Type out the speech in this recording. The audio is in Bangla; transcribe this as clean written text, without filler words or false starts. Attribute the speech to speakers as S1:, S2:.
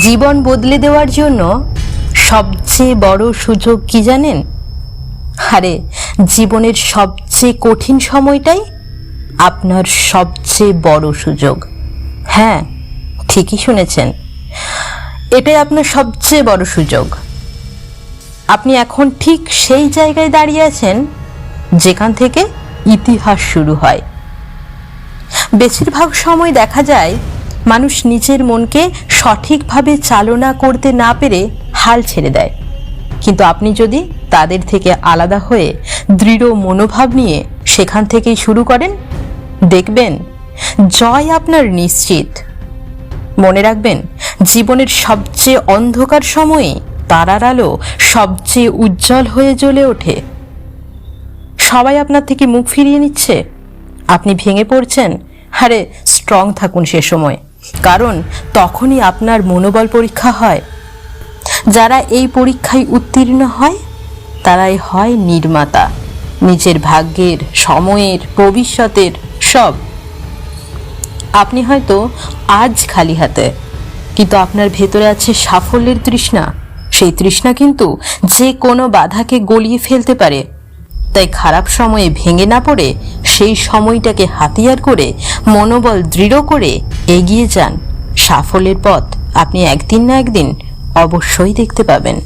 S1: জীবন বদলে দেওয়ার জন্য সবচেয়ে বড় সুযোগ কি জানেন? আরে জীবনের সবচেয়ে কঠিন সময়টাই আপনার সবচেয়ে বড় সুযোগ। হ্যাঁ, ঠিকই শুনেছেন, এটাই আপনার সবচেয়ে বড় সুযোগ। আপনি এখন ঠিক সেই জায়গায় দাঁড়িয়ে আছেন যেখান থেকে ইতিহাস শুরু হয়। বেশিরভাগ সময় দেখা যায় মানুষ নিজের মনকে সঠিকভাবে চালনা করতে না পেরে হাল ছেড়ে দেয়, কিন্তু আপনি যদি তাদের থেকে আলাদা হয়ে দৃঢ় মনোভাব নিয়ে সেখান থেকেই শুরু করেন, দেখবেন জয় আপনার নিশ্চিত। মনে রাখবেন, জীবনের সবচেয়ে অন্ধকার সময়ে তারার আলো সবচেয়ে উজ্জ্বল হয়ে জ্বলে ওঠে। সবাই আপনার থেকে মুখ ফিরিয়ে নিচ্ছে, আপনি ভেঙে পড়ছেন, আরে স্ট্রং থাকুন সে সময়, কারণ তখনই আপনার মনোবল পরীক্ষা হয়। যারা এই পরীক্ষায় উত্তীর্ণ হয় তারাই হয় নির্মাতা, নিজের ভাগ্যের, সময়ের, ভবিষ্যতের সব। আপনি হয়তো আজ খালি হাতে, কিন্তু আপনার ভেতরে আছে সাফল্যের তৃষ্ণা। সেই তৃষ্ণা কিন্তু যে কোনো বাধাকে গলিয়ে ফেলতে পারে। তাই খারাপ সময়ে ভেঙে না পড়ে সেই সময়টাকে হাতিয়ার করে মনোবল দৃঢ় করে এগিয়ে যান। সাফল্যের পথ আপনি একদিন না একদিন অবশ্যই দেখতে পাবেন।